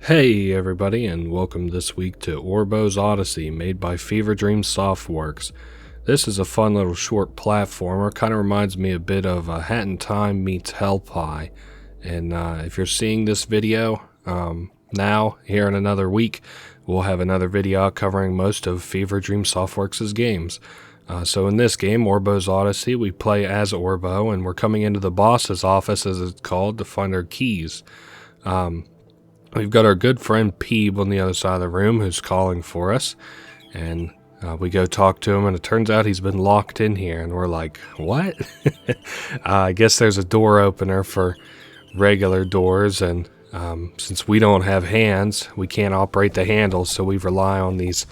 Hey everybody, and welcome this week to Orbo's Odyssey, made by Feverdream Softworks. This is a fun little short platformer, kind of reminds me a bit of Hat in Time meets Hell Pie. And if you're seeing this video now, here in another week, we'll have another video out covering most of Feverdream Softworks' games. So in this game, Orbo's Odyssey, we play as Orbo, and we're coming into the boss's office, as it's called, to find our keys. We've got our good friend Peeb on the other side of the room who's calling for us, and we go talk to him, and it turns out he's been locked in here, and we're like, what? I guess there's a door opener for regular doors, and since we don't have hands, we can't operate the handles, so we rely on these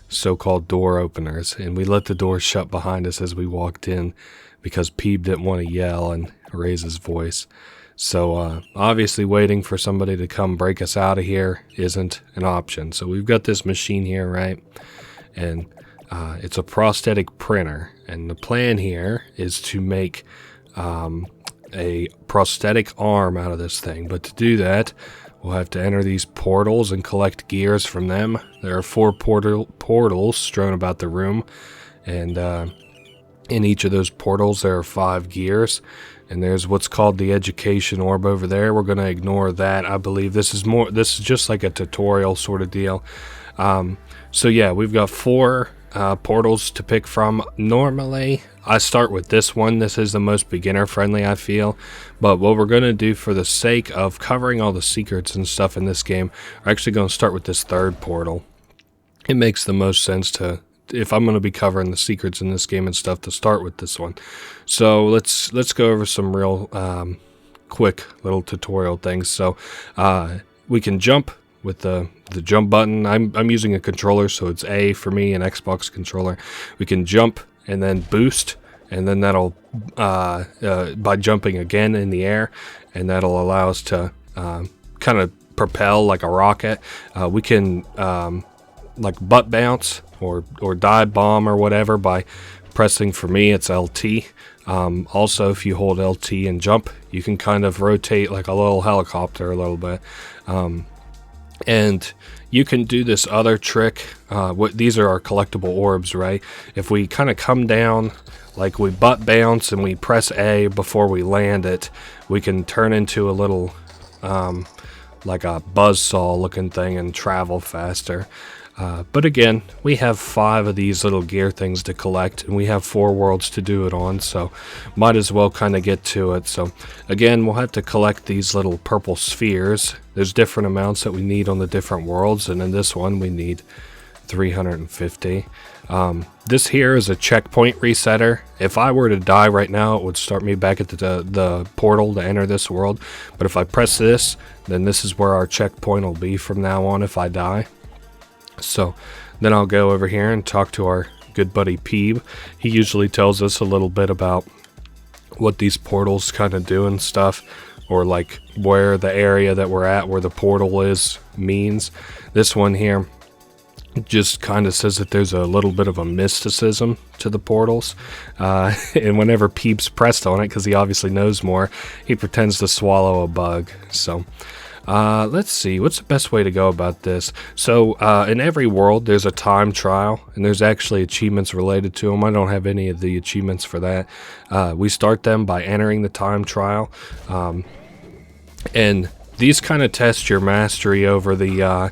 so-called door openers, and we let the door shut behind us as we walked in because Peeb didn't want to yell and raise his voice. So obviously waiting for somebody to come break us out of here isn't an option. So we've got this machine here, right? And it's a prosthetic printer. And the plan here is to make a prosthetic arm out of this thing. But to do that, we'll have to enter these portals and collect gears from them. There are 4 portals strewn about the room. And in each of those portals there are 5 gears. And there's what's called the education orb over there. We're going to ignore that. I believe this is just like a tutorial sort of deal. So yeah, we've got 4 portals to pick from. Normally, I start with this one. This is the most beginner friendly, I feel. But what we're going to do for the sake of covering all the secrets and stuff in this game, we're actually going to start with this 3rd portal. It makes the most sense to, if I'm going to be covering the secrets in this game and stuff, to start with this one. So let's go over some real quick little tutorial things. So we can jump with the jump button. I'm using a controller, so it's A for me, an Xbox controller. We can jump and then boost, and then that'll by jumping again in the air, and that'll allow us to kind of propel like a rocket. We can like butt bounce or dive bomb or whatever by pressing, for me it's LT. Also, if you hold LT and jump, you can kind of rotate like a little helicopter a little bit. And you can do this other trick. These are our collectible orbs, right? If we kind of come down, like we butt bounce and we press A before we land it, we can turn into a little like a buzzsaw looking thing and travel faster. But again, we have 5 of these little gear things to collect, and we have 4 worlds to do it on, so might as well kind of get to it. So again, we'll have to collect these little purple spheres. There's different amounts that we need on the different worlds, and in this one we need 350. This here is a checkpoint resetter. If I were to die right now, it would start me back at the portal to enter this world. But if I press this, then this is where our checkpoint will be from now on if I die. So then I'll go over here and talk to our good buddy Peeb. He usually tells us a little bit about what these portals kind of do and stuff, or like where the area that we're at, where the portal is, means. This one here just kind of says that there's a little bit of a mysticism to the portals, and whenever Peeb's pressed on it, because he obviously knows more, he pretends to swallow a bug. So let's see, what's the best way to go about this? So in every world there's a time trial, and there's actually achievements related to them. I don't have any of the achievements for that. We start them by entering the time trial, and these kind of test your mastery over the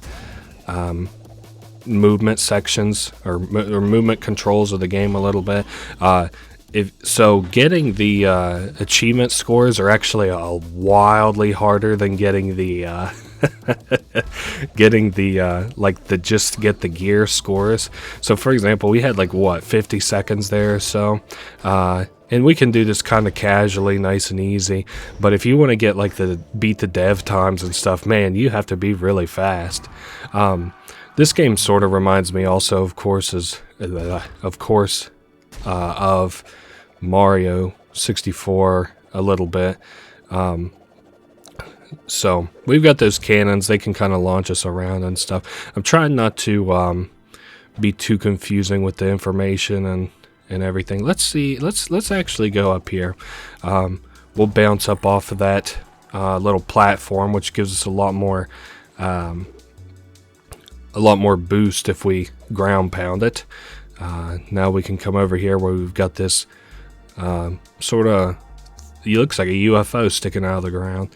movement sections or movement controls of the game a little bit. So getting the achievement scores are actually wildly harder than getting the just get the gear scores. So for example, we had like what, 50 seconds there or so, and we can do this kind of casually, nice and easy. But if you want to get like beat the dev times and stuff, man, you have to be really fast. This game sort of reminds me also, of course, of Mario 64 a little bit. So we've got those cannons. They can kind of launch us around and stuff. I'm trying not to be too confusing with the information and everything. Let's see. Let's actually go up here. We'll bounce up off of that little platform, which gives us a lot more a lot more boost if we ground pound it. Now we can come over here where we've got this sort of, it looks like a UFO sticking out of the ground,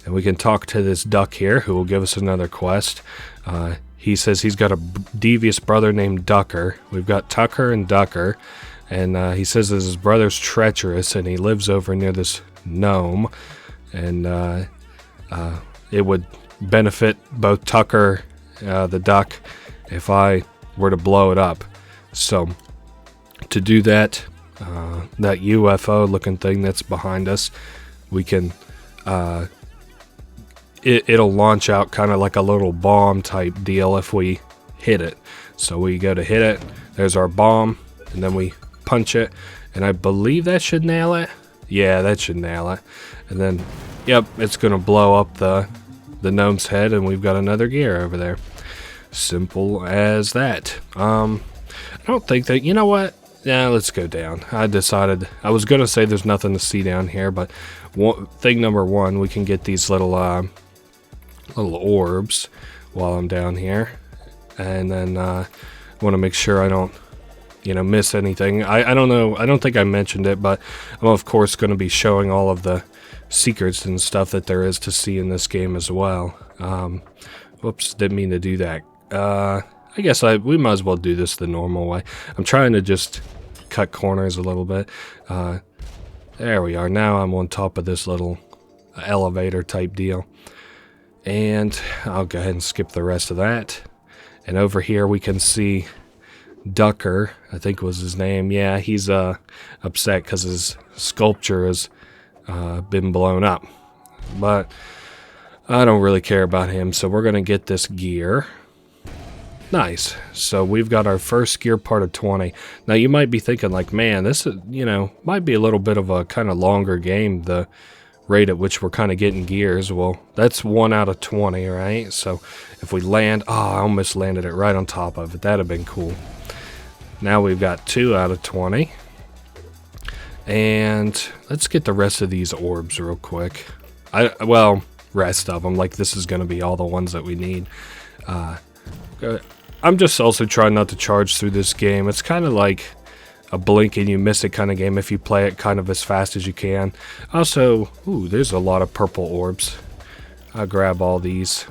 and we can talk to this duck here who will give us another quest. He says he's got a devious brother named Ducker. We've got Tucker and Ducker, and he says that his brother's treacherous and he lives over near this gnome, and it would benefit both Tucker, the duck, if I were to blow it up. So to do that, that UFO looking thing that's behind us, we can it'll launch out kind of like a little bomb type deal if we hit it. So we go to hit it, there's our bomb, and then we punch it, and I believe that should nail it. Yeah, that should nail it. And then, yep, it's gonna blow up the gnome's head, and we've got another gear over there. Simple as that. I don't think that, you know what? Yeah, let's go down. I decided, I was gonna say there's nothing to see down here, but thing number one, we can get these little orbs while I'm down here, and then want to make sure I don't, miss anything. I don't know. I don't think I mentioned it, but I'm of course going to be showing all of the secrets and stuff that there is to see in this game as well. Whoops, didn't mean to do that. I guess we might as well do this the normal way. I'm trying to just cut corners a little bit. There we are. Now I'm on top of this little elevator type deal. And I'll go ahead and skip the rest of that. And over here we can see Ducker, I think was his name. Yeah, he's upset because his sculpture has been blown up. But I don't really care about him, so we're going to get this gear. Nice. So we've got our first gear part of 20. Now you might be thinking like, man, this is, might be a little bit of a kind of longer game, the rate at which we're kind of getting gears. Well, that's 1 out of 20, right? So if we land, I almost landed it right on top of it. That'd have been cool. Now we've got 2 out of 20. And let's get the rest of these orbs real quick. Rest of them, like this is going to be all the ones that we need. I'm just also trying not to charge through this game. It's kind of like a blink and you miss it kind of game if you play it kind of as fast as you can. Also, there's a lot of purple orbs. I'll grab all these.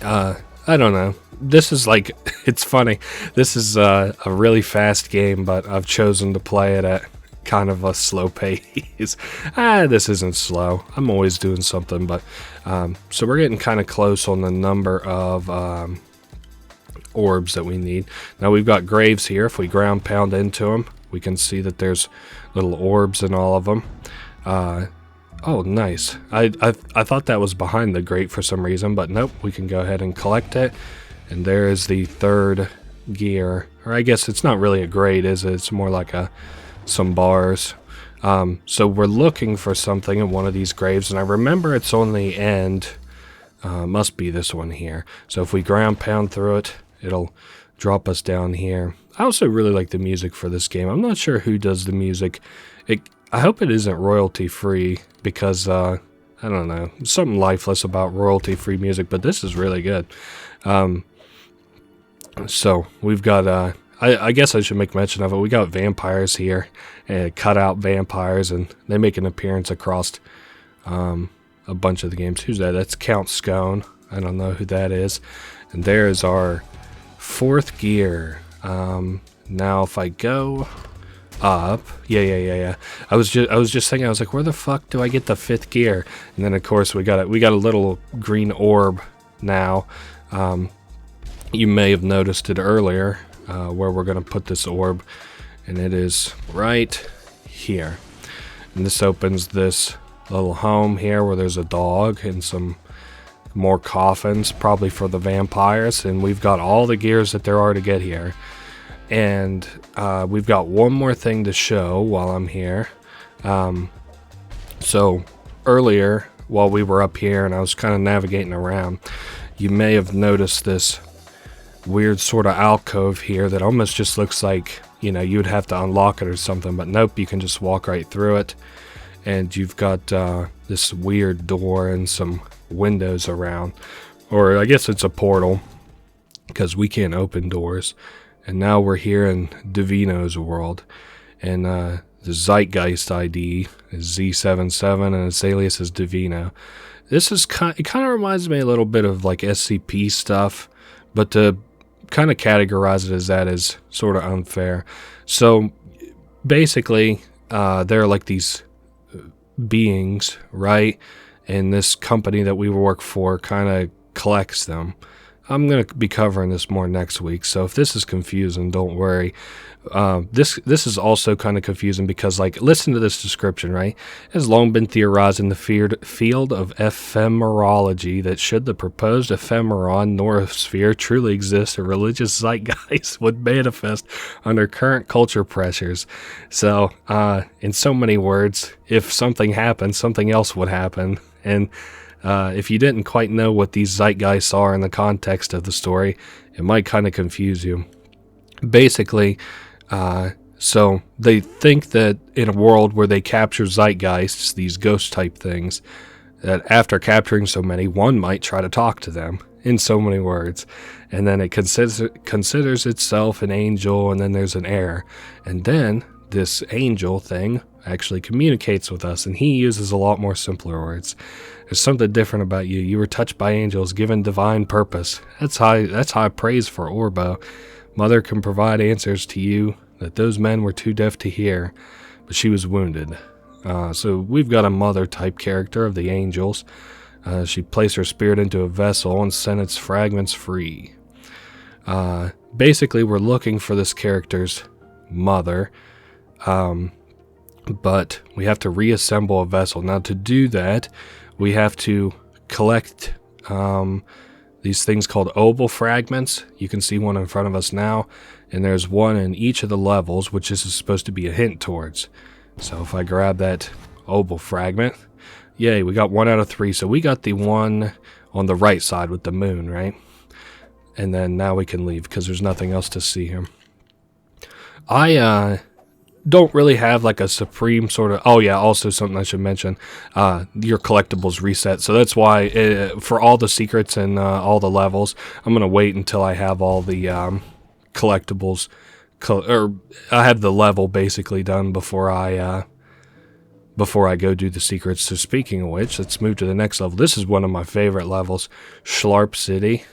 I don't know. This is like, it's funny. This is a really fast game, but I've chosen to play it at kind of a slow pace. This isn't slow. I'm always doing something, but so we're getting kind of close on the number of orbs that we need. Now we've got graves here. If we ground pound into them, we can see that there's little orbs in all of them. Oh, nice. I thought that was behind the grate for some reason, but nope. We can go ahead and collect it, and there is the third gear. Or I guess it's not really a grate, is it? It's more like some bars. So we're looking for something in one of these graves, and I remember it's on the end. Must be this one here. So if we ground pound through it, it'll drop us down here. I also really like the music for this game. I'm not sure who does the music. I hope it isn't royalty free, because I don't know, something lifeless about royalty free music, but this is really good. So we've got I guess I should make mention of it. We got vampires here, cut out vampires, and they make an appearance across a bunch of the games. Who's that? That's Count Scone. I don't know who that is. And there's our fourth gear. Now if I go up, yeah. I was just thinking, I was like, where the fuck do I get the fifth gear? And then of course we got a little green orb now. You may have noticed it earlier, where we're gonna put this orb, and it is right here. And this opens this little home here where there's a dog and some more coffins, probably for the vampires, and we've got all the gears that there are to get here. And we've got one more thing to show while I'm here. So earlier, while we were up here and I was kind of navigating around, you may have noticed this weird sort of alcove here that almost just looks like, you'd have to unlock it or something, but nope, you can just walk right through it. And you've got this weird door and some windows around. or I guess it's a portal, because we can't open doors. And now we're here in Divino's world, and the Zeitgeist ID is Z77, and its alias is Divino. This is it kind of reminds me a little bit of like SCP stuff, but to kind of categorize it as that is sort of unfair. So basically, they're like these beings, right? And this company that we work for kind of collects them. I'm going to be covering this more next week, so if this is confusing, don't worry. This is also kind of confusing because, like, listen to this description, right? It has long been theorized in the field of ephemerology that should the proposed ephemeron noosphere truly exist, a religious zeitgeist would manifest under current culture pressures. So, in so many words, if something happened, something else would happen. And if you didn't quite know what these zeitgeists are in the context of the story, it might kind of confuse you. Basically, so they think that in a world where they capture zeitgeists, these ghost type things, that after capturing so many, one might try to talk to them in so many words. And then it considers itself an angel, and then there's an error. And then this angel thing actually communicates with us, and he uses a lot more simpler words. There's something different about you. You were touched by angels, given divine purpose. That's high praise for Orbo. Mother can provide answers to you that those men were too deaf to hear, but she was wounded. So we've got a mother-type character of the angels. She placed her spirit into a vessel and sent its fragments free. Basically, we're looking for this character's mother, but we have to reassemble a vessel. Now, to do that, we have to collect these things called Orbo fragments. You can see one in front of us now, and there's one in each of the levels, which this is supposed to be a hint towards. So if I grab that Orbo fragment, yay, we got 1 out of 3. So we got the one on the right side with the moon, right? And then now we can leave because there's nothing else to see here. I don't really have like a supreme sort of... Oh yeah, also something I should mention. Your collectibles reset. So that's why for all the secrets and all the levels, I'm going to wait until I have all the collectibles... or I have the level basically done before I go do the secrets. So speaking of which, let's move to the next level. This is one of my favorite levels, Schlarp City.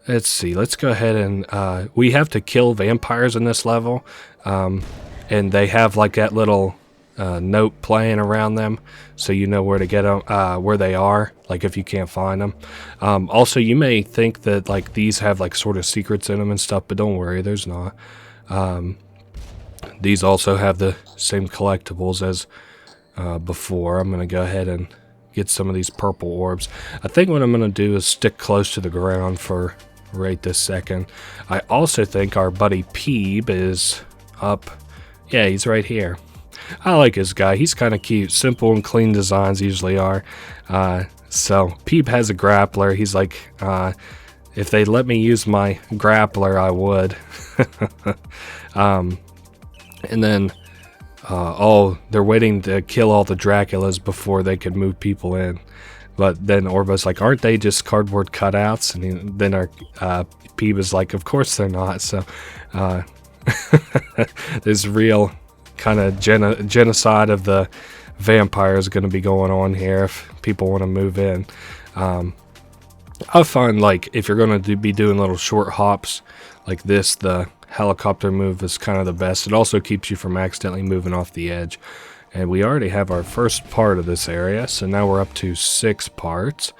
Let's see, let's go ahead and we have to kill vampires in this level, and they have like that little note playing around them, so you know where to get them, where they are, like if you can't find them. Also, you may think that like these have like sort of secrets in them and stuff, but don't worry, there's not. These also have the same collectibles as before. I'm going to go ahead and get some of these purple orbs. I think what I'm going to do is stick close to the ground for right this second. I also think our buddy Peeb is up. Yeah, he's right here. I like his guy. He's kind of cute. Simple and clean designs usually are. So Peeb has a grappler. He's like, if they let me use my grappler, I would. And then they're waiting to kill all the Draculas before they could move people in. But then Orbo's like, aren't they just cardboard cutouts? And then our Peeb is like, of course they're not. So this real kind of genocide of the vampires going to be going on here if people want to move in. I find like if you're going to be doing little short hops like this, the helicopter move is kind of the best. It also keeps you from accidentally moving off the edge. And we already have our first part of this area, so now we're up to 6 parts.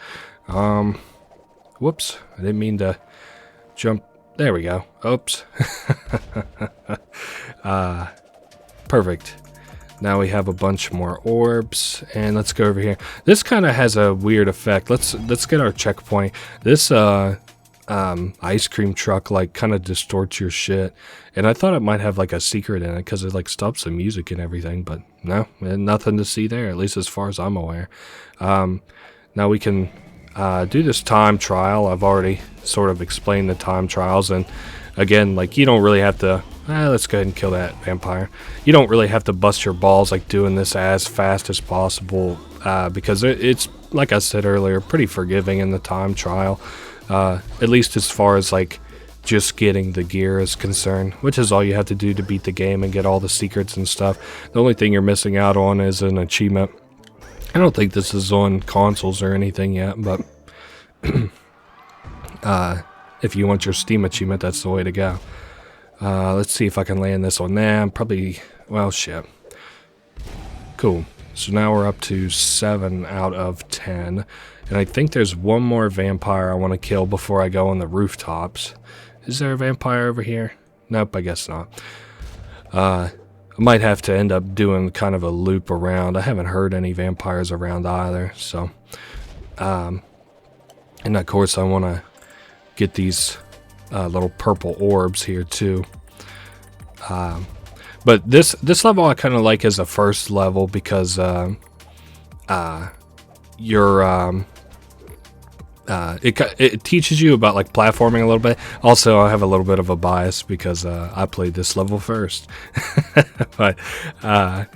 Whoops, I didn't mean to jump. There we go. Oops. Perfect. Now we have a bunch more orbs, and let's go over here. This kind of has a weird effect. Let's get our checkpoint. This ice cream truck like kind of distorts your shit, and I thought it might have like a secret in it because it like stops the music and everything, but no, nothing to see there, at least as far as I'm aware. Now we can do this time trial. I've already sort of explained the time trials, and again, like you don't really have to let's go ahead and kill that vampire. You don't really have to bust your balls like doing this as fast as possible, because it's like I said earlier, pretty forgiving in the time trial, at least as far as like just getting the gear is concerned, which is all you have to do to beat the game and get all the secrets and stuff. The only thing you're missing out on is an achievement. I don't think this is on consoles or anything yet, but if you want your Steam achievement, that's the way to go. Let's see if I can land this on there. Probably, well, shit. Cool. So now we're up to 7 out of 10. And I think there's one more vampire I want to kill before I go on the rooftops. Is there a vampire over here? Nope, I guess not. I might have to end up doing kind of a loop around. I haven't heard any vampires around either, so. And of course I want to get these little purple orbs here too. But this level I kind of like as a first level because it teaches you about like platforming a little bit. Also, I have a little bit of a bias because I played this level first. But I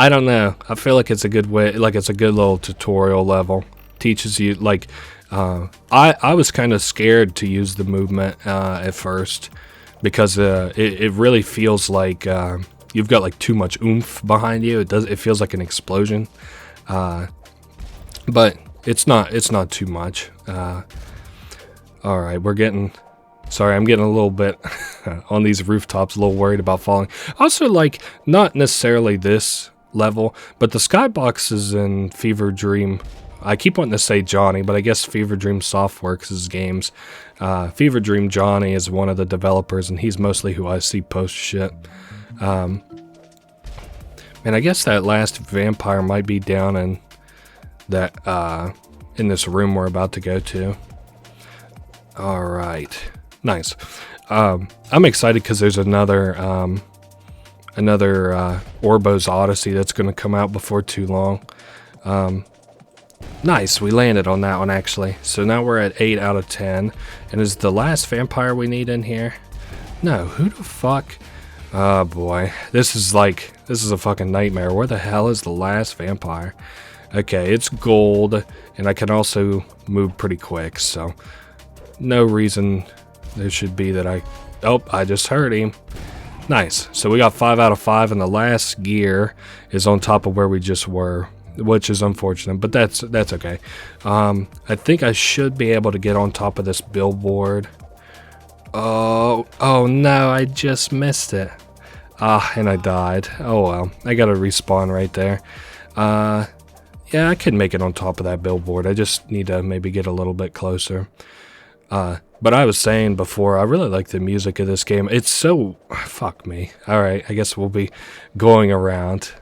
don't know. I feel like it's a good way, like it's a good little tutorial level. Teaches you like I was kind of scared to use the movement at first. Because it really feels like you've got like too much oomph behind you. It feels like an explosion, but it's not too much. All right, I'm getting a little bit on these rooftops, a little worried about falling. Also, like not necessarily this level, but the skyboxes in Feverdream. I keep wanting to say Johnny, but I guess Feverdream Softworks' games. Feverdream Johnny is one of the developers, and he's mostly who I see post shit. And I guess that last vampire might be down in that in this room we're about to go to. All right, nice. I'm excited because there's another Orbo's Odyssey that's going to come out before too long. Nice, we landed on that one actually. So now we're at 8 out of 10. And is the last vampire we need in here? No, who the fuck? Oh boy, this is a fucking nightmare. Where the hell is the last vampire? Okay, it's gold, and I can also move pretty quick, so no reason there should be that I just heard him. Nice, so we got 5 out of 5, and the last gear is on top of where we just were, which is unfortunate, but that's okay. I think I should be able to get on top of this billboard. Oh no, I just missed it. And I died. Oh well, I gotta respawn right there. Yeah, I can make it on top of that billboard. I just need to maybe get a little bit closer. But I was saying before, I really like the music of this game. It's so... Fuck me. Alright, I guess we'll be going around.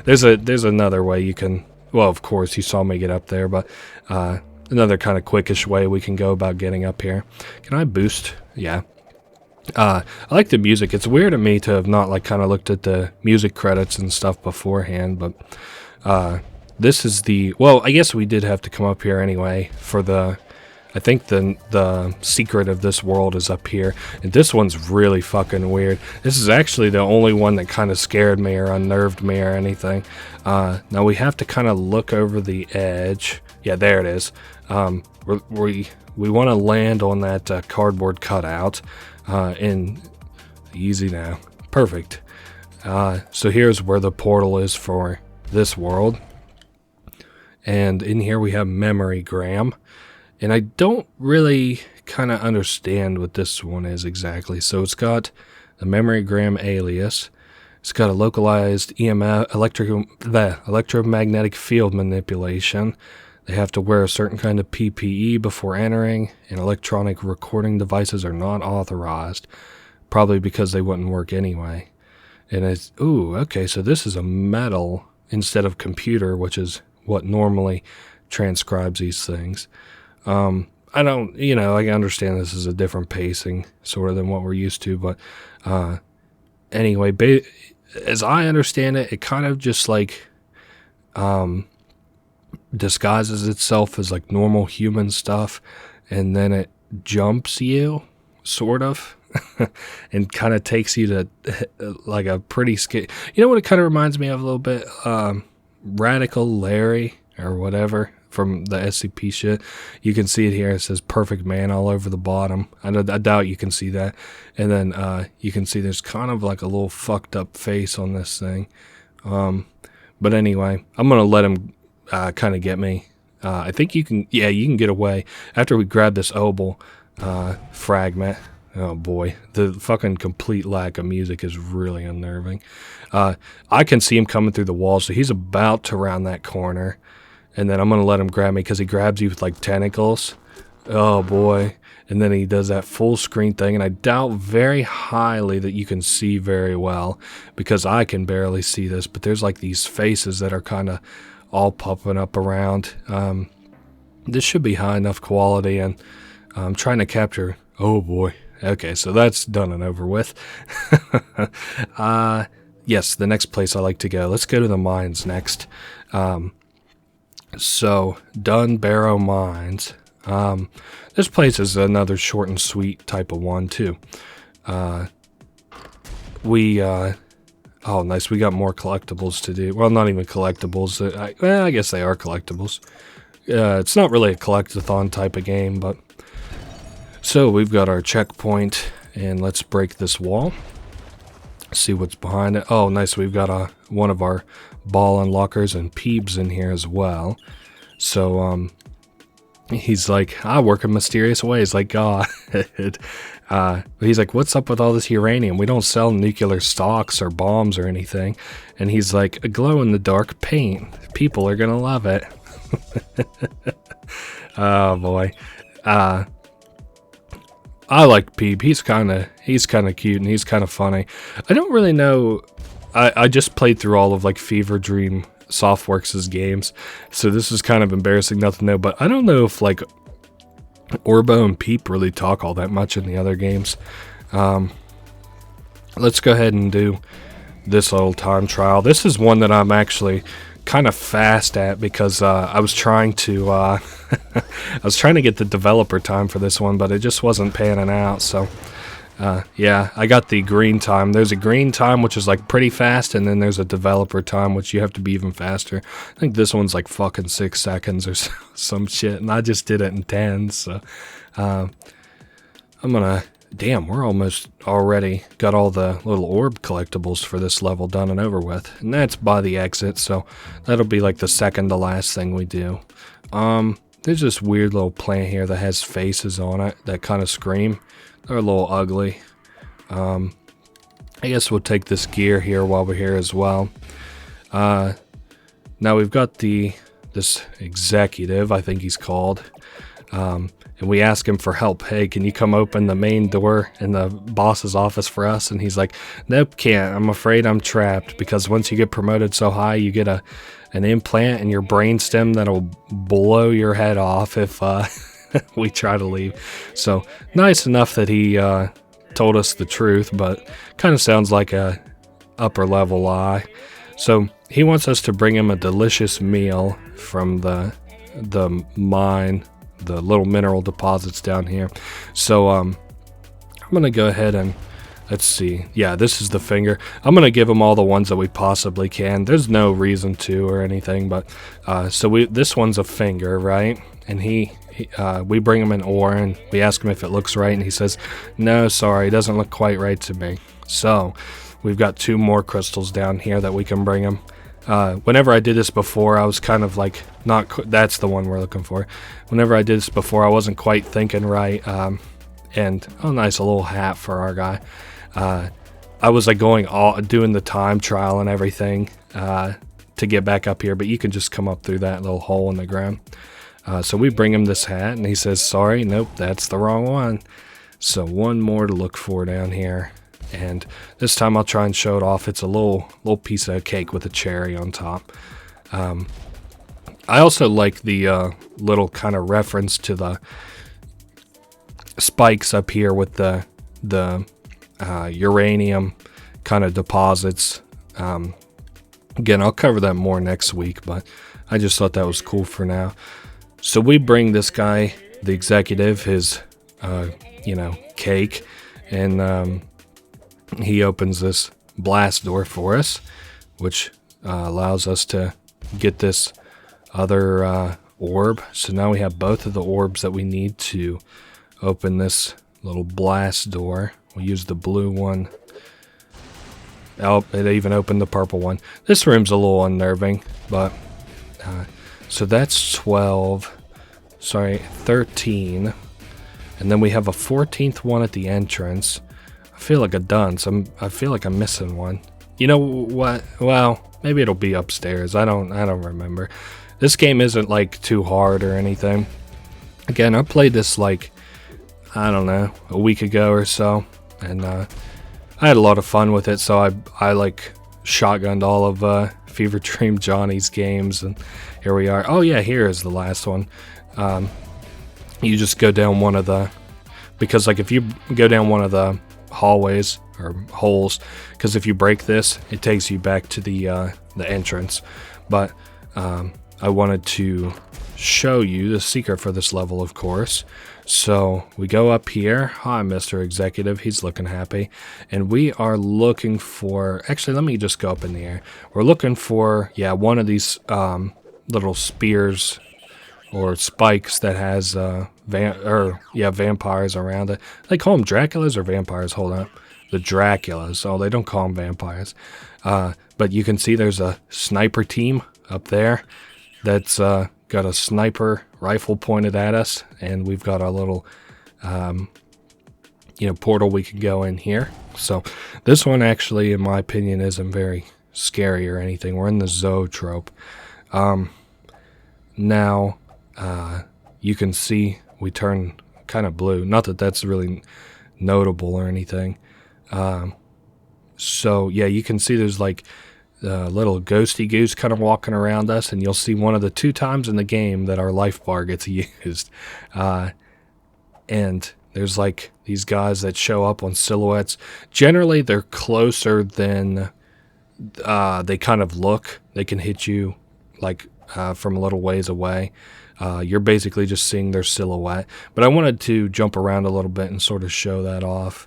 There's another way you can... Well, of course, you saw me get up there, but another kind of quickish way we can go about getting up here. Can I boost? Yeah. I like the music. It's weird to me to have not like kind of looked at the music credits and stuff beforehand, but this is the... Well, I guess we did have to come up here anyway for the... I think the secret of this world is up here, and this one's really fucking weird. This is actually the only one that kind of scared me or unnerved me or anything. Now we have to kind of look over the edge. Yeah, there it is. We want to land on that cardboard cutout, and easy now. Perfect. So here's where the portal is for this world, and in here we have Memory Gram. And I don't really kind of understand what this one is exactly. So it's got the Memory Gram alias. It's got a localized EMF, electromagnetic field manipulation. They have to wear a certain kind of PPE before entering, and electronic recording devices are not authorized, probably because they wouldn't work anyway. And it's, ooh, okay, so this is a metal instead of computer, which is what normally transcribes these things. I don't, I understand this is a different pacing sort of than what we're used to, but, anyway, as I understand it, it kind of just like, disguises itself as like normal human stuff, and then it jumps you, sort of, and kind of takes you to like a pretty scary, you know what it kind of reminds me of a little bit? Radical Larry, or whatever from the SCP shit. You can see it here. It says Perfect Man all over the bottom. I doubt you can see that. And then you can see there's kind of like a little fucked up face on this thing. But anyway, I'm going to let him kind of get me. I think you can get away after we grab this Orbo fragment. Oh boy, the fucking complete lack of music is really unnerving. I can see him coming through the wall, so he's about to round that corner. And then I'm going to let him grab me because he grabs you with like tentacles. Oh boy. And then he does that full screen thing, and I doubt very highly that you can see very well because I can barely see this, but there's like these faces that are kind of all popping up around. This should be high enough quality, and I'm trying to capture... Oh boy. Okay, so that's done and over with. Yes, the next place I like to go. Let's go to the mines next. So, Dunbarrow Mines. This place is another short and sweet type of one, too. Oh, nice. We got more collectibles to do. Well, not even collectibles. I guess they are collectibles. It's not really a collectathon type of game, but... So, we've got our checkpoint, and let's break this wall. See what's behind it. Oh, nice. We've got one of our ball unlockers and Peebs in here as well. So, he's like, I work in mysterious ways, like God. He's like, what's up with all this uranium? We don't sell nuclear stocks or bombs or anything. And he's like, a glow-in-the-dark paint. People are gonna love it. Oh, boy. I like Peeb. He's kind of cute and he's kind of funny. I don't really know. I just played through all of like Feverdream Softworks' games, so this is kind of embarrassing not to know. But I don't know if like Orbo and Peeb really talk all that much in the other games. Let's go ahead and do this little time trial. This is one that I'm actually kind of fast at because I was trying to I was trying to get the developer time for this one, but it just wasn't panning out. So yeah, I got the green time. There's a green time which is like pretty fast, and then there's a developer time which you have to be even faster. I think this one's like fucking 6 seconds or some shit, and I just did it in 10. So I'm gonna... Damn, we're almost already got all the little orb collectibles for this level done and over with. And that's by the exit, so that'll be like the second to last thing we do. There's this weird little plant here that has faces on it that kind of scream. They're a little ugly. I guess we'll take this gear here while we're here as well. Now we've got this executive, I think he's called. And we ask him for help. Hey, can you come open the main door in the boss's office for us? And he's like, nope, can't. I'm afraid I'm trapped, because once you get promoted so high, you get an implant in your brainstem that'll blow your head off if we try to leave. So nice enough that he told us the truth, but kind of sounds like a upper level lie. So he wants us to bring him a delicious meal from the mine, the little mineral deposits down here. So I'm gonna go ahead and let's see. Yeah, this is the finger. I'm gonna give him all the ones that we possibly can. There's no reason to or anything, but so this one's a finger, right? And we bring him an ore and we ask him if it looks right, and he says, no, sorry, it doesn't look quite right to me. So we've got 2 more crystals down here that we can bring him. Whenever I did this before, I was kind of like, that's the one we're looking for. Whenever I did this before, I wasn't quite thinking right. And, oh nice, a little hat for our guy. I was like doing the time trial and everything, to get back up here, but you can just come up through that little hole in the ground. So we bring him this hat and he says, sorry, nope, that's the wrong one. So one more to look for down here. And this time I'll try and show it off. It's a little piece of cake with a cherry on top. I also like the little kind of reference to the spikes up here with the uranium kind of deposits. Again, I'll cover that more next week, but I just thought that was cool for now. So we bring this guy, the executive, his cake, and he opens this blast door for us, which allows us to get this other orb. So now we have both of the orbs that we need to open this little blast door. We'll use the blue one. Oh, it even opened the purple one. This room's a little unnerving, but so that's 12. Sorry, 13. And then we have a 14th one at the entrance. I feel like a dunce. I feel like I'm missing one. You know what? Well, maybe it'll be upstairs. I don't remember. This game isn't like too hard or anything. Again, I played this like, I don't know, a week ago or so, and I had a lot of fun with it. So I like shotgunned all of Feverdream Johnny's games, and here we are. Oh yeah, here is the last one. You just go down one of the, because like if you go down one of the hallways or holes, because if you break this, it takes you back to the entrance. But I wanted to show you the secret for this level, of course. So we go up here. Hi, Mr. Executive. He's looking happy. And we are looking for, actually, let me just go up in the air. We're looking for, yeah, one of these little spears or spikes that has vampires around it. They call them Draculas or vampires? Hold on. The Draculas. Oh, they don't call them vampires. But you can see there's a sniper team up there that's got a sniper rifle pointed at us, and we've got our little portal we can go in here. So this one actually, in my opinion, isn't very scary or anything. We're in the zoetrope. Now you can see we turn kind of blue. Not that that's really notable or anything. So yeah, you can see there's like little ghosty goose kind of walking around us, and you'll see one of the 2 times in the game that our life bar gets used. And there's like these guys that show up on silhouettes. Generally, they're closer than they kind of look. They can hit you like from a little ways away. You're basically just seeing their silhouette. But I wanted to jump around a little bit and sort of show that off.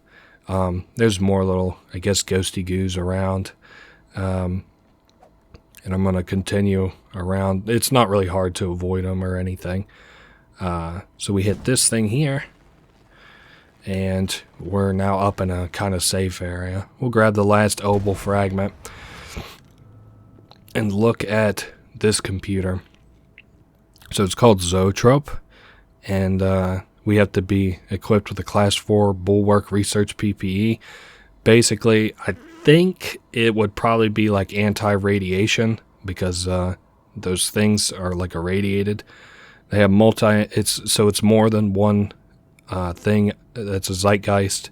There's more little, I guess, ghosty goos around. And I'm going to continue around. It's not really hard to avoid them or anything. So we hit this thing here, and we're now up in a kind of safe area. We'll grab the last Orbo fragment and look at this computer. So it's called Zoetrope, and we have to be equipped with a Class 4 Bulwark Research PPE. Basically, I think it would probably be like anti-radiation, because those things are like irradiated. They have it's more than one thing that's a zeitgeist.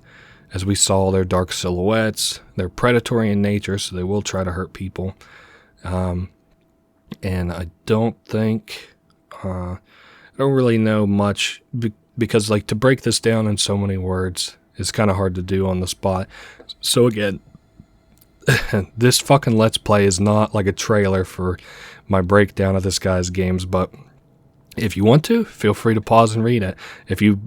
As we saw, they're dark silhouettes. They're predatory in nature, so they will try to hurt people. And I don't think I don't really know much, because like to break this down in so many words is kind of hard to do on the spot. So again, this fucking Let's Play is not like a trailer for my breakdown of this guy's games, but if you want to, feel free to pause and read it. If you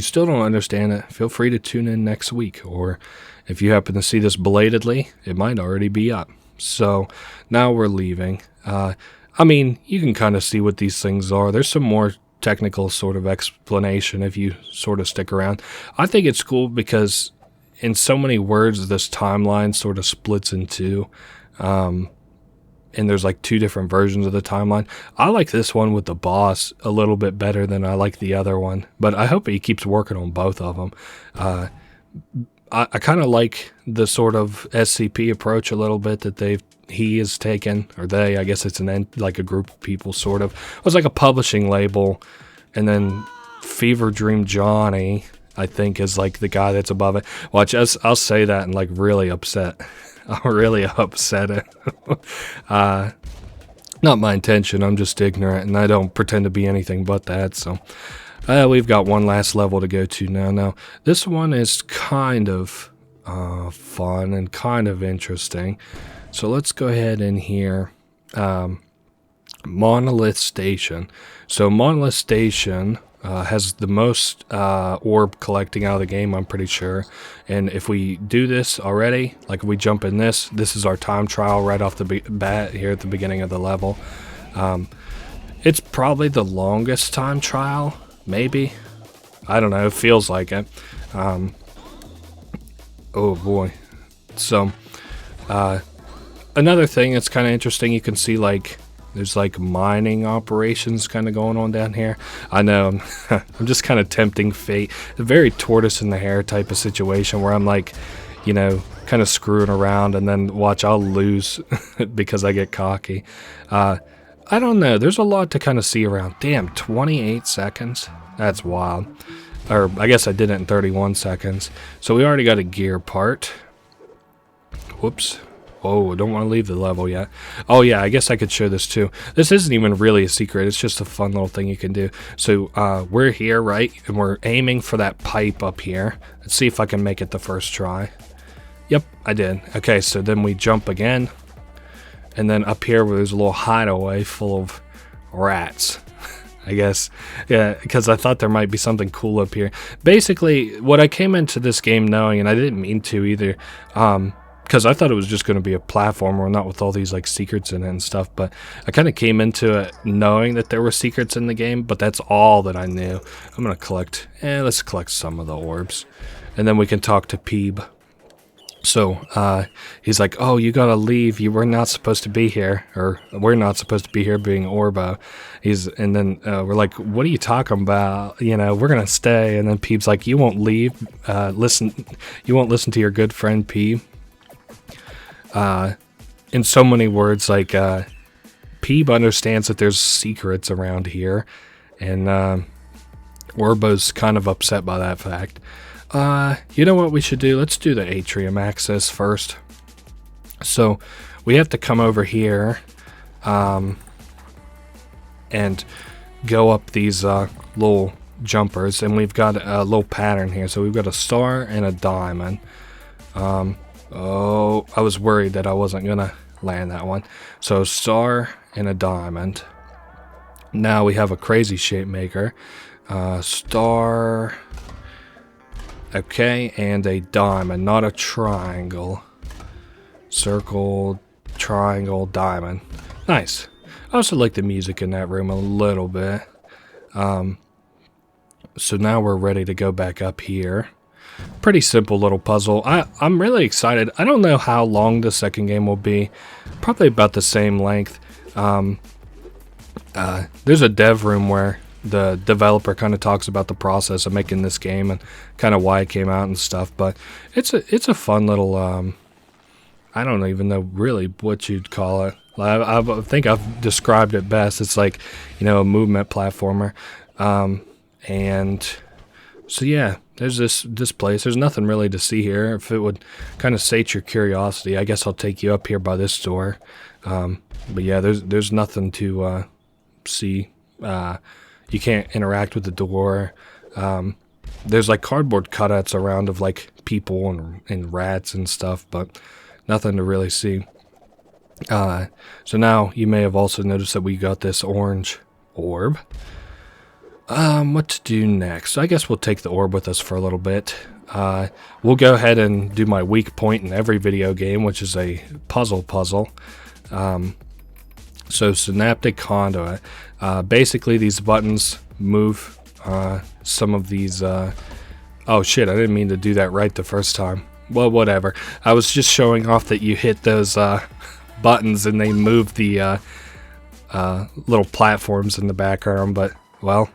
still don't understand it, feel free to tune in next week, or if you happen to see this belatedly, it might already be up. So now we're leaving. I mean, you can kind of see what these things are. There's some more technical sort of explanation if you sort of stick around. I think it's cool because in so many words, this timeline sort of splits in two. And there's like 2 different versions of the timeline. I like this one with the boss a little bit better than I like the other one, but I hope he keeps working on both of them. I kind of like the sort of SCP approach a little bit that he has taken, or they, I guess it's like a group of people sort of. It was like a publishing label, and then Feverdream Johnny, I think, is like the guy that's above it. Watch, I'll say that and like really upset. I'll really upset it. Not my intention, I'm just ignorant, and I don't pretend to be anything but that, so. We've got one last level to go to now. Now, this one is kind of fun and kind of interesting. So let's go ahead in here. Monolith Station. So Monolith Station has the most orb collecting out of the game, I'm pretty sure. And if we do this already, like if we jump in this is our time trial right off the bat here at the beginning of the level. It's probably the longest time trial, maybe. I don't know, it feels like it. Oh boy. So, another thing that's kind of interesting, you can see like there's like mining operations kind of going on down here. I know, I'm just kind of tempting fate. A very tortoise in the hare type of situation where I'm like, you know, kind of screwing around, and then watch, I'll lose because I get cocky. I don't know, there's a lot to kind of see around. Damn, 28 seconds? That's wild. Or I guess I did it in 31 seconds. So we already got a gear part. Whoops. Oh, don't want to leave the level yet. Oh yeah, I guess I could show this too. This isn't even really a secret, it's just a fun little thing you can do. So we're here, right? And we're aiming for that pipe up here. Let's see if I can make it the first try. Yep, I did. Okay, so then we jump again. And then up here there's a little hideaway full of rats. I guess, yeah, because I thought there might be something cool up here. Basically, what I came into this game knowing, and I didn't mean to either, because I thought it was just going to be a platformer, not with all these like secrets in it and stuff, but I kind of came into it knowing that there were secrets in the game, but that's all that I knew. I'm going to collect, let's collect some of the orbs, and then we can talk to Peeb. So, he's like, oh, you gotta leave, you were not supposed to be here, or we're not supposed to be here, being Orbo. And then we're like, what are you talking about? You know, we're gonna stay. And then Peeb's like, you won't leave, you won't listen to your good friend Peeb. In so many words, like, Peeb understands that there's secrets around here, and Orbo's kind of upset by that fact. You know what we should do? Let's do the atrium access first. So we have to come over here and go up these little jumpers, and we've got a little pattern here. So we've got a star and a diamond. Oh, I was worried that I wasn't gonna land that one. So star and a diamond. Now we have a crazy shape maker. Star... Okay, and a diamond, not a triangle. Circle, triangle, diamond. Nice. I also like the music in that room a little bit. So now we're ready to go back up here. Pretty simple little puzzle. I'm really excited. I don't know how long the second game will be. Probably about the same length. There's a dev room where the developer kind of talks about the process of making this game and kind of why it came out and stuff, but it's a fun little I don't even know really what you'd call it. I think I've described it best. It's like, you know, a movement platformer, and so yeah, there's this place. There's nothing really to see here. If it would kind of sate your curiosity, I guess I'll take you up here by this door. But yeah, there's nothing to see. You can't interact with the door. There's like cardboard cutouts around of like people and rats and stuff, but nothing to really see. So now you may have also noticed that we got this orange orb. What to do next? So I guess we'll take the orb with us for a little bit. We'll go ahead and do my weak point in every video game, which is a puzzle. So synaptic conduit. Basically these buttons move some of these oh shit, I didn't mean to do that right the first time. Well, whatever. I was just showing off that you hit those buttons and they move the little platforms in the background, but well,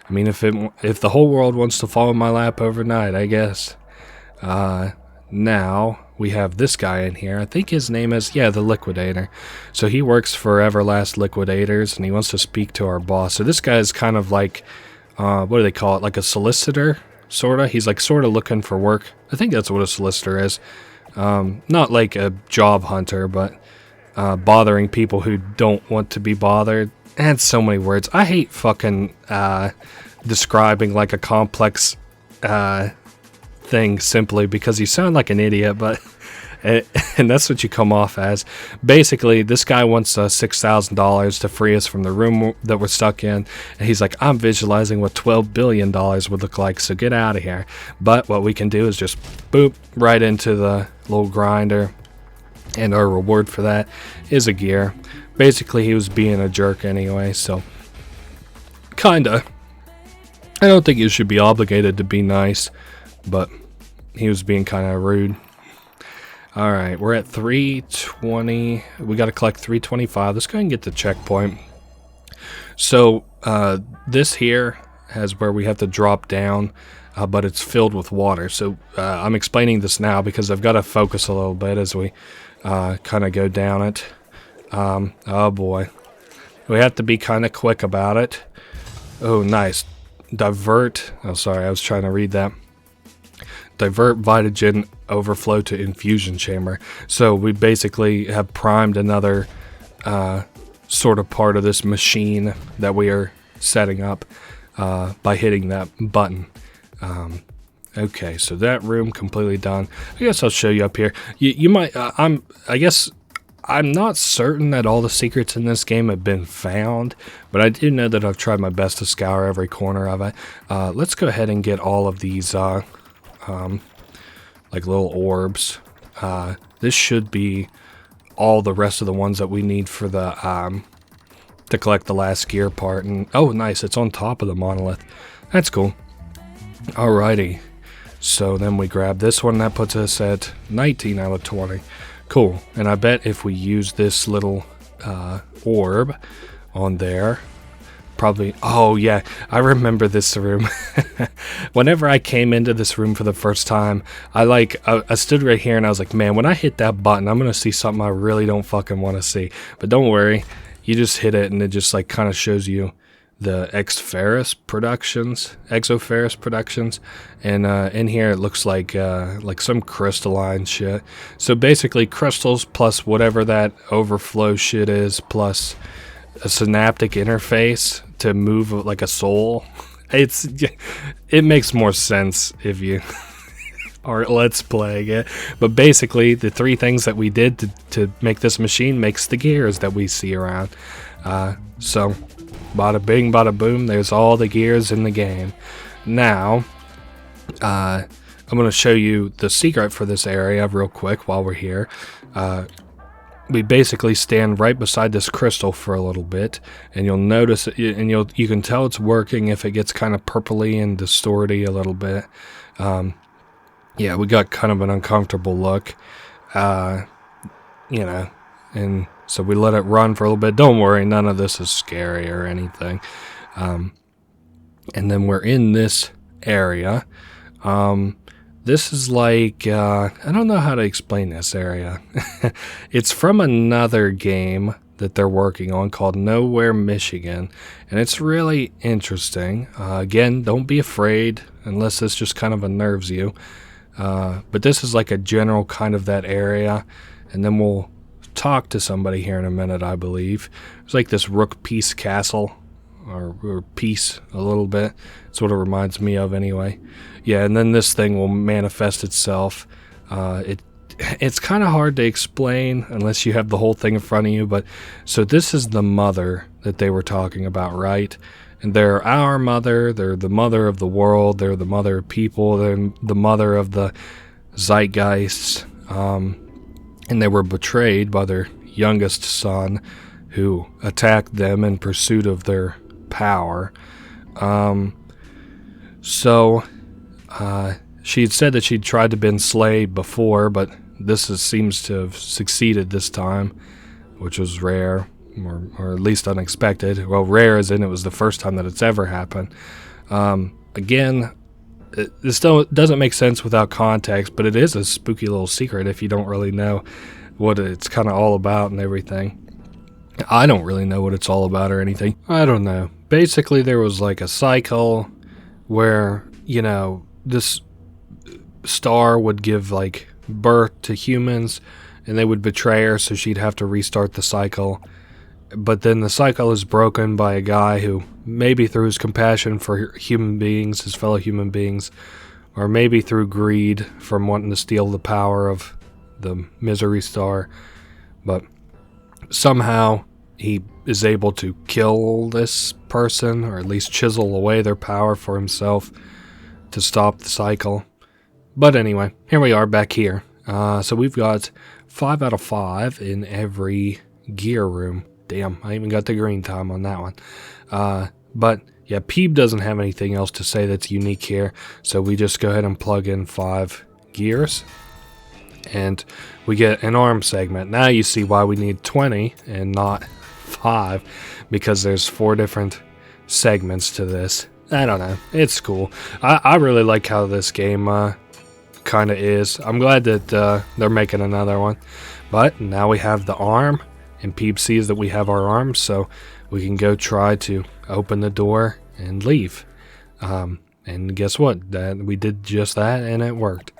I mean, if the whole world wants to fall in my lap overnight, I guess. Now we have this guy in here. I think his name is, yeah, the Liquidator. So he works for Everlast Liquidators, and he wants to speak to our boss. So this guy is kind of like, what do they call it? Like a solicitor, sorta. He's like sorta looking for work. I think that's what a solicitor is. Not like a job hunter, but bothering people who don't want to be bothered. And so many words. I hate fucking describing like a complex thing simply because you sound like an idiot, but and that's what you come off as. Basically, this guy wants $6,000 to free us from the room that we're stuck in, and he's like, I'm visualizing what $12 billion would look like, so get out of here. But what we can do is just boop right into the little grinder, and our reward for that is a gear. Basically, he was being a jerk anyway, so Kinda. I don't think you should be obligated to be nice, but he was being kind of rude. Alright, we're at 320. We got to collect 325. Let's go ahead and get the checkpoint. So, this here has where we have to drop down, but it's filled with water. So, I'm explaining this now because I've got to focus a little bit as we kind of go down it. Oh boy. We have to be kind of quick about it. Oh, nice. Divert. Oh, sorry, I was trying to read that. Divert Vitagen overflow to infusion chamber. So we basically have primed another sort of part of this machine that we are setting up by hitting that button. Okay, so that room completely done. I guess I'll show you up here. You might. I guess I'm not certain that all the secrets in this game have been found, but I do know that I've tried my best to scour every corner of it. Let's go ahead and get all of these. Like little orbs. This should be all the rest of the ones that we need for the to collect the last gear part. And oh, nice! It's on top of the monolith. That's cool. Alrighty. So then we grab this one. That puts us at 19 out of 20. Cool. And I bet if we use this little orb on there. Probably. Oh yeah, I remember this room. Whenever I came into this room for the first time, I stood right here and I was like, man, when I hit that button, I'm gonna see something I really don't fucking want to see. But don't worry, you just hit it and it just like kind of shows you the Exoferous Productions, and in here it looks like some crystalline shit. So basically, crystals plus whatever that overflow shit is, plus a synaptic interface to move like a soul. It makes more sense if you are let's playing it. But basically, the three things that we did to make this machine makes the gears that we see around. So, bada bing, bada boom. There's all the gears in the game. Now, I'm going to show you the secret for this area real quick while we're here. We basically stand right beside this crystal for a little bit, and you'll notice it, and you can tell it's working if it gets kind of purpley and distorty a little bit. Yeah, we got kind of an uncomfortable look, and so we let it run for a little bit. Don't worry, none of this is scary or anything. And then we're in this area. This is like, I don't know how to explain this area. It's from another game that they're working on called Nowhere, Michigan. And it's really interesting. Again, don't be afraid unless this just kind of unnerves you. But this is like a general kind of that area. And then we'll talk to somebody here in a minute, I believe. It's like this Rook Peace Castle. Or peace a little bit. That's what it reminds me of anyway. Yeah, and then this thing will manifest itself. It's kind of hard to explain unless you have the whole thing in front of you. But so this is the mother that they were talking about, right? And they're our mother. They're the mother of the world. They're the mother of people. They're the mother of the zeitgeists. And they were betrayed by their youngest son, who attacked them in pursuit of their power. She had said that she'd tried to be enslaved before, but seems to have succeeded this time, which was rare, or at least unexpected. Well, rare as in it was the first time that it's ever happened. Again, this still doesn't make sense without context, but it is a spooky little secret if you don't really know what it's kind of all about and everything. I don't really know what it's all about or anything. I don't know. Basically, there was like a cycle where, this star would give like birth to humans and they would betray her, so she'd have to restart the cycle. But then the cycle is broken by a guy who, maybe through his compassion for human beings, his fellow human beings, or maybe through greed from wanting to steal the power of the misery star, but somehow he is able to kill this person, or at least chisel away their power for himself to stop the cycle. But anyway, here we are back here. So we've got 5 out of 5 in every gear room. Damn, I even got the green time on that one. But Yeah, Peeb doesn't have anything else to say that's unique here, so we just go ahead and plug in 5 gears, and we get an arm segment. Now you see why we need 20 and not 5, because there's 4 different segments to this. I don't know, it's cool. I really like how this game kind of is. I'm glad that they're making another one. But now we have the arm, and Peeb sees that we have our arms, so we can go try to open the door and leave. And guess what? That we did just that, and it worked.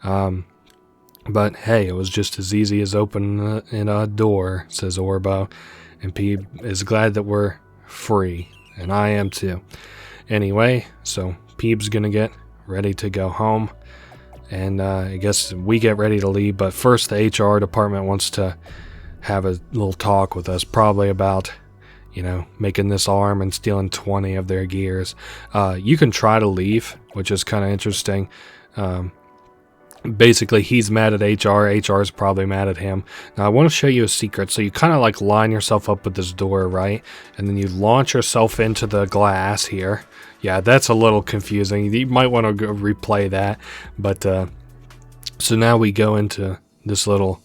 But hey, it was just as easy as opening a door, says Orbo. And Peeb is glad that we're free, and I am too. Anyway, so Peeb's gonna get ready to go home, and I guess we get ready to leave, but first the HR department wants to have a little talk with us, probably about, you know, making this arm and stealing 20 of their gears. You can try to leave, which is kind of interesting. Basically, he's mad at HR. HR is probably mad at him. Now, I want to show you a secret. So you kind of like line yourself up with this door, right? And then you launch yourself into the glass here. Yeah, that's a little confusing. You might want to go replay that. But so now we go into this little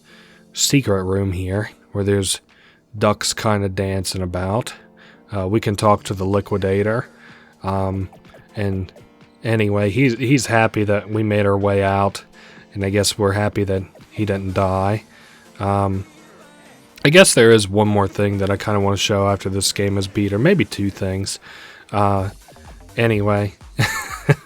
secret room here where there's ducks kind of dancing about. We can talk to the liquidator. And anyway, he's happy that we made our way out. And I guess we're happy that he didn't die. I guess there is one more thing that I kind of want to show after this game is beat, or maybe 2 things. Anyway,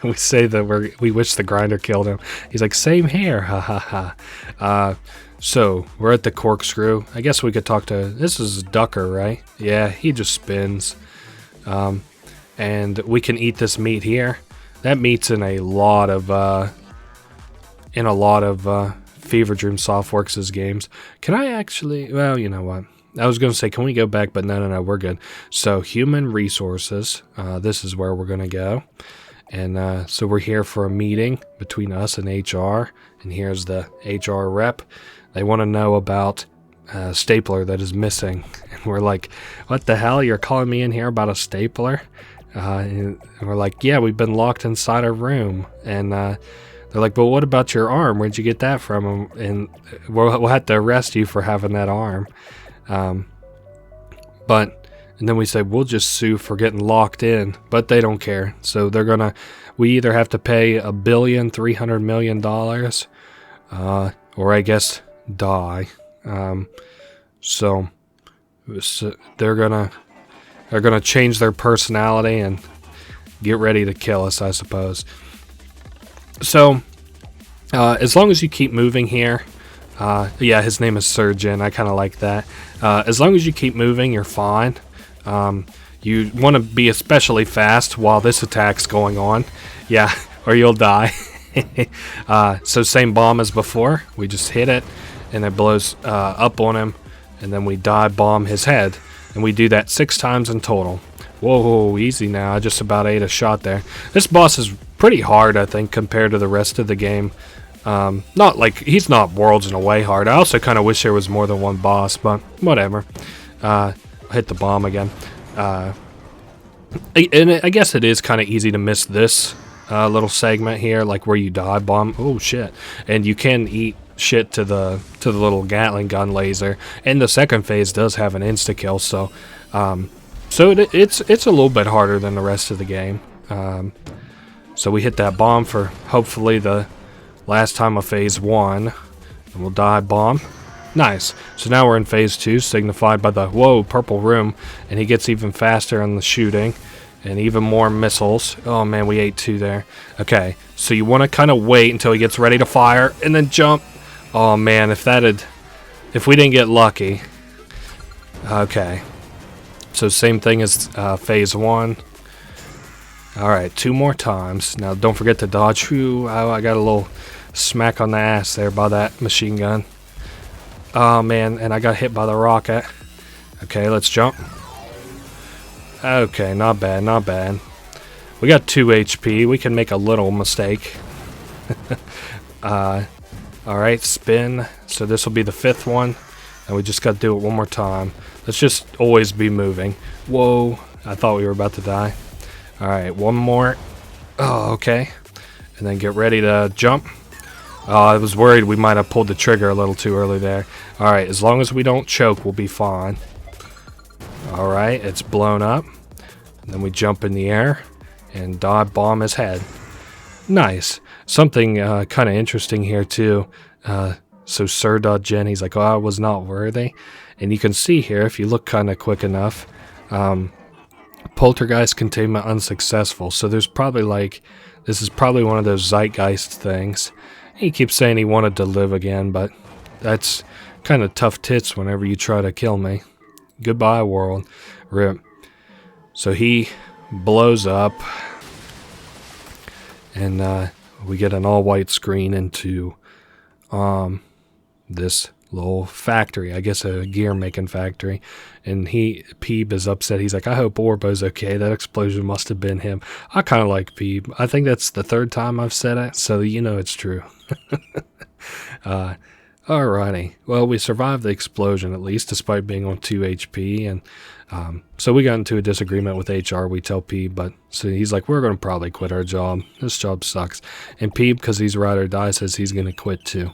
we say that we wish the grinder killed him. He's like, same here, ha ha ha. So we're at the corkscrew. I guess we could talk to, this is Ducker, right? Yeah, he just spins. And we can eat this meat here. That meat's in a lot of Feverdream Softworks' games. Can I actually, well, you know what, I was going to say, can we go back, but no, we're good. So human resources, this is where we're going to go. And so we're here for a meeting between us and HR, and here's the HR rep. They want to know about a stapler that is missing, and we're like, what the hell, you're calling me in here about a stapler? And we're like, yeah, we've been locked inside a room. And they're like, but what about your arm? Where'd you get that from? And we'll have to arrest you for having that arm. And then we say, we'll just sue for getting locked in, but they don't care. So we either have to pay $1,300,000,000, or I guess die. So they're gonna change their personality and get ready to kill us, I suppose. So, as long as you keep moving here, yeah, his name is Surgeon, I kind of like that. As long as you keep moving, you're fine. You want to be especially fast while this attack's going on. Yeah, or you'll die. So same bomb as before, we just hit it, and it blows up on him, and then we dive bomb his head. And we do that 6 times in total. Whoa, easy now. I just about ate a shot there. This boss is pretty hard, I think, compared to the rest of the game. Not like, he's not worlds and away hard. I also kind of wish there was more than one boss, but whatever. Hit the bomb again. And I guess it is kind of easy to miss this little segment here, like where you dive bomb. Oh, shit. And you can eat shit to the little Gatling gun laser, and the second phase does have an insta kill, so it's a little bit harder than the rest of the game. So we hit that bomb for hopefully the last time of phase 1, and we'll dive bomb. Nice. So now we're in phase 2, signified by the purple room, and he gets even faster on the shooting and even more missiles. Oh man, we ate 2 there. Okay, so you want to kind of wait until he gets ready to fire and then jump. Oh man, if we didn't get lucky. Okay. So same thing as phase 1. Alright, 2 more times. Now don't forget to dodge. Ooh, I got a little smack on the ass there by that machine gun. Oh man, and I got hit by the rocket. Okay, let's jump. Okay, not bad, not bad. We got 2 HP. We can make a little mistake. Alright, spin. So this will be the 5th one. And we just got to do it one more time. Let's just always be moving. Whoa, I thought we were about to die. Alright, one more. Oh, okay. And then get ready to jump. I was worried we might have pulled the trigger a little too early there. Alright, as long as we don't choke, we'll be fine. Alright, it's blown up. And then we jump in the air and dive bomb his head. Nice. Something kind of interesting here too. So Sir Jen, he's like, oh, I was not worthy. And you can see here, if you look kind of quick enough, poltergeist containment unsuccessful. So there's probably like, this is probably one of those zeitgeist things. He keeps saying he wanted to live again, but that's kind of tough tits whenever you try to kill me. Goodbye, world. RIP. So he blows up, and we get an all-white screen into this little factory, I guess a gear-making factory, and Peeb is upset. He's like, I hope Orbo's okay. That explosion must have been him. I kind of like Peeb. I think that's the third time I've said it, so you know it's true. Alrighty. Well, we survived the explosion, at least, despite being on 2 HP, and so we got into a disagreement with HR, we tell Peeb, but so he's like, we're going to probably quit our job. This job sucks. And Peeb, because he's ride or die, says he's going to quit too.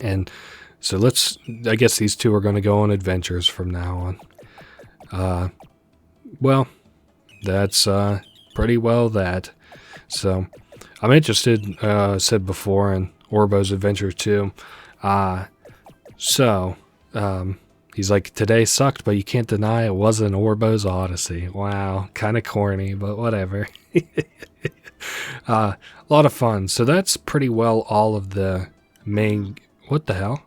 And so I guess these two are going to go on adventures from now on. Well, that's pretty well that. So I'm interested, said before, in Orbo's adventure too. He's like, today sucked, but you can't deny it wasn't Orbo's Odyssey. Wow, kind of corny, but whatever. A lot of fun. So that's pretty well all of the main... What the hell?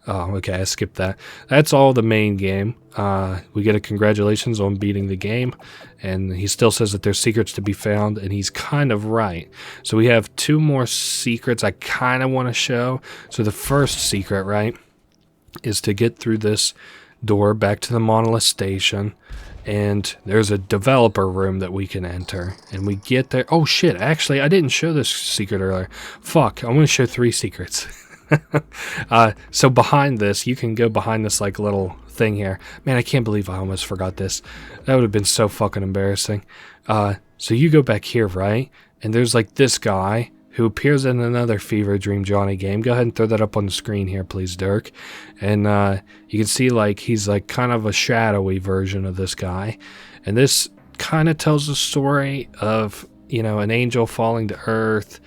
Oh, okay, I skipped that. That's all the main game. We get a congratulations on beating the game, and he still says that there's secrets to be found, and he's kind of right. So we have 2 more secrets I kind of want to show. So the first secret, right, is to get through this door back to the Monolith Station, and there's a developer room that we can enter, and we get there. Oh shit, actually I didn't show this secret earlier. Fuck, I want to show 3 secrets. So behind this, you can go behind this like little thing here. Man, I can't believe I almost forgot this. That would have been so fucking embarrassing. So you go back here, right? And there's like this guy who appears in another Feverdream Johnny game. Go ahead and throw that up on the screen here, please, Dirk. And you can see like he's like kind of a shadowy version of this guy. And this kind of tells the story of, you know, an angel falling to earth.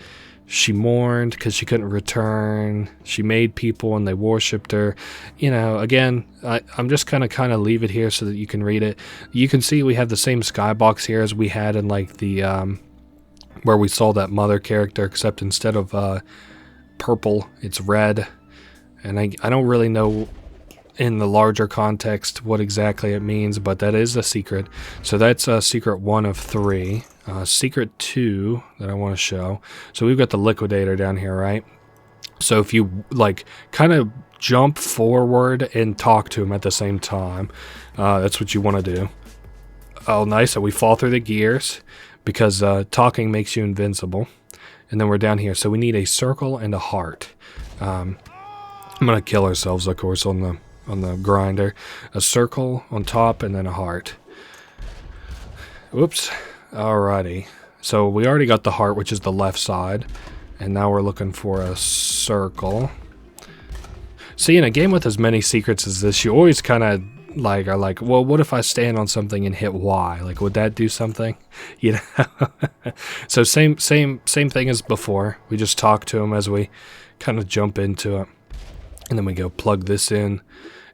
She mourned because she couldn't return. She made people and they worshipped her. You know, again, I'm just going to kind of leave it here so that you can read it. You can see we have the same skybox here as we had in like the, where we saw that mother character, except instead of purple, it's red. And I don't really know in the larger context what exactly it means, but that is a secret. So that's secret 1 of 3. Secret 2 that I want to show. So we've got the liquidator down here, right? So if you like kind of jump forward and talk to him at the same time, that's what you want to do. Oh, nice. So we fall through the gears because talking makes you invincible. And then we're down here. So we need a circle and a heart. I'm gonna kill ourselves, of course, on the grinder. A circle on top and then a heart. Whoops. Alrighty. So we already got the heart, which is the left side. And now we're looking for a circle. See, in a game with as many secrets as this, you always kind of like are like, well, what if I stand on something and hit Y? Like, would that do something? You know? So same thing as before. We just talk to him as we kind of jump into it. And then we go plug this in,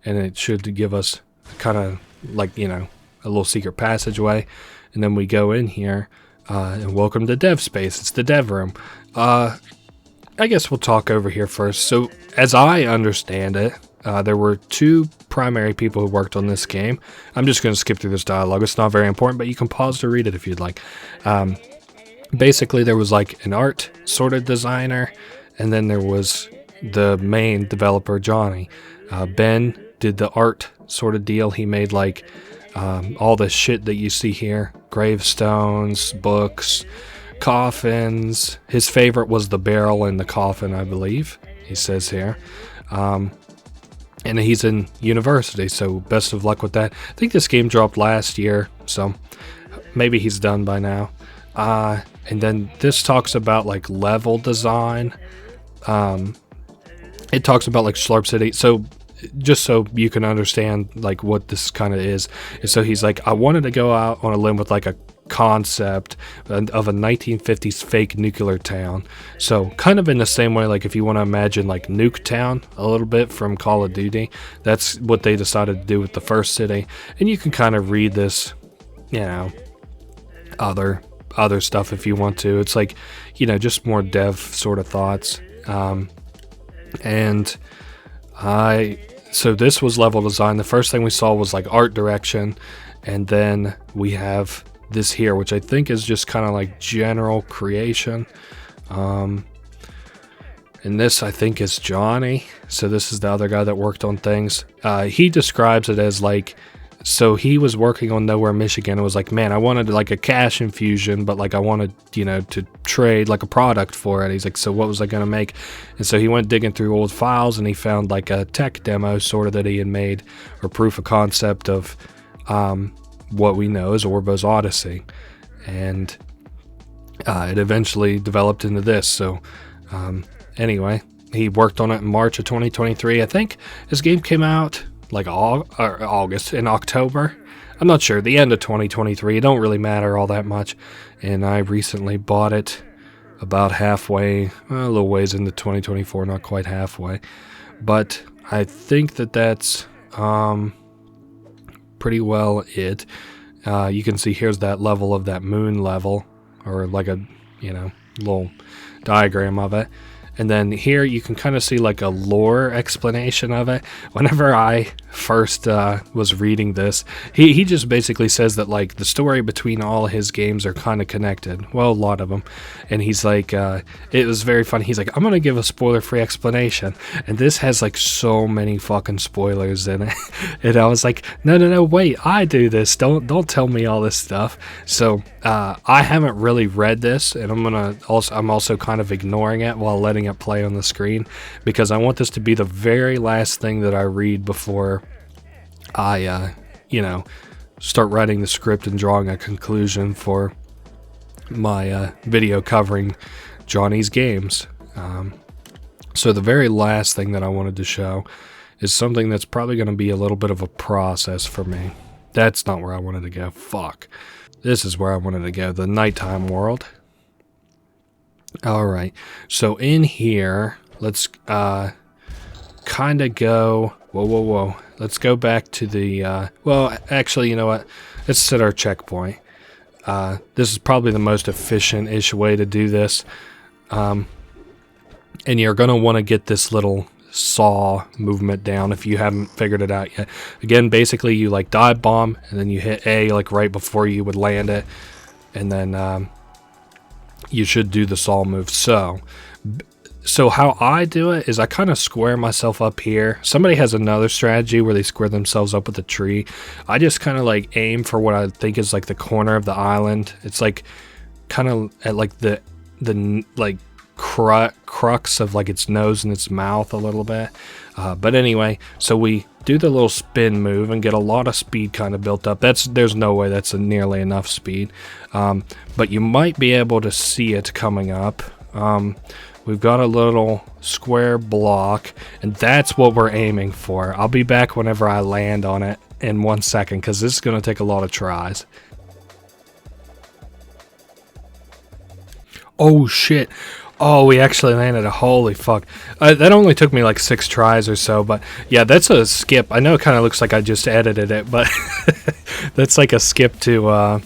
and it should give us kind of like, you know, a little secret passageway. And then we go in here, and welcome to dev space. It's the dev room. I guess we'll talk over here first. So as I understand it, there were 2 primary people who worked on this game. I'm just going to skip through this dialogue. It's not very important, but you can pause to read it if you'd like. Basically, there was like an art sort of designer, and then there was the main developer, Johnny. Ben did the art sort of deal. He made like all the shit that you see here. Gravestones, books, coffins. His favorite was the barrel in the coffin, I believe, he says here. And he's in university, so best of luck with that. I think this game dropped last year, so maybe he's done by now. And then this talks about like level design. It talks about like Slurp City. So just so you can understand like what this kind of is. And so he's like, I wanted to go out on a limb with like a concept of a 1950s fake nuclear town. So kind of in the same way, like if you want to imagine like Nuketown a little bit from Call of Duty, that's what they decided to do with the first city. And you can kind of read this, you know, other stuff if you want to. It's like, you know, just more dev sort of thoughts. So this was level design. The first thing we saw was like art direction, and then we have this here, which I think is just kind of like general creation. And this I think is Johnny. So this is the other guy that worked on things. He describes it as like, so he was working on Nowhere, Michigan, and was like, man, I wanted like a cash infusion, but like I wanted, you know, to trade like a product for it. He's like, so what was I going to make? And so he went digging through old files, and he found like a tech demo sort of that he had made, or proof of concept of what we know as Orbo's Odyssey. And it eventually developed into this. So anyway, he worked on it in March of 2023. I think this game came out like August, in October. I'm not sure. The end of 2023. It don't really matter all that much. And I recently bought it about halfway, a little ways into 2024, not quite halfway. But I think that that's pretty well it. You can see here's that level of that moon level, or like a, you know, little diagram of it. And then here you can kind of see like a lore explanation of it. Whenever I first was reading this, he just basically says that like the story between all his games are kind of connected. Well, a lot of them. And he's like, it was very funny. He's like, I'm going to give a spoiler-free explanation. And this has like so many fucking spoilers in it. And I was like, no, wait, I do this. Don't tell me all this stuff. So I haven't really read this, and I'm also kind of ignoring it while letting it play on the screen, because I want this to be the very last thing that I read before I you know, start writing the script and drawing a conclusion for my video covering Johnny's games. So the very last thing that I wanted to show is something that's probably going to be a little bit of a process for me. That's not where I wanted to go. Fuck. This is where I wanted to go, the nighttime world. Alright, so in here, let's kind of go, whoa. Let's go back to the, well, actually, you know what? Let's set our checkpoint. This is probably the most efficient-ish way to do this. And you're going to want to get this little saw movement down if you haven't figured it out yet. Again, basically you like dive bomb, and then you hit A like right before you would land it, and then you should do the saw move. So how I do it is I kind of square myself up here. Somebody has another strategy where they square themselves up with a tree. I just kind of like aim for what I think is like the corner of the island. It's like kind of at like the like crux of like its nose and its mouth a little bit. But anyway, so we do the little spin move and get a lot of speed kind of built up. There's no way that's nearly enough speed. But you might be able to see it coming up. We've got a little square block, and that's what we're aiming for. I'll be back whenever I land on it in 1 second, because this is going to take a lot of tries. Oh shit. Oh, we actually landed a, holy fuck. That only took me like 6 tries or so, but yeah, that's a skip. I know it kind of looks like I just edited it, but that's like a skip to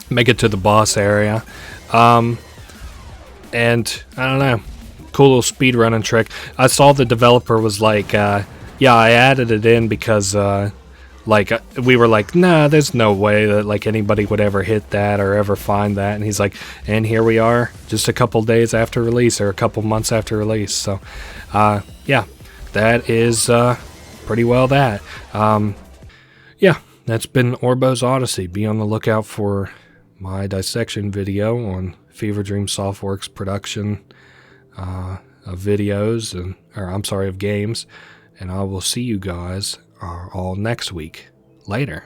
make it to the boss area. And I don't know, cool little speed running trick. I saw the developer was like, yeah, I added it in because like we were like, nah, there's no way that like anybody would ever hit that or ever find that. And he's like, and here we are just a couple days after release, or a couple months after release. So yeah, that is pretty well that. Yeah, that's been Orbo's Odyssey. Be on the lookout for my dissection video on Feverdream Softworks production of videos, of games. And I will see you guys all next week. Later.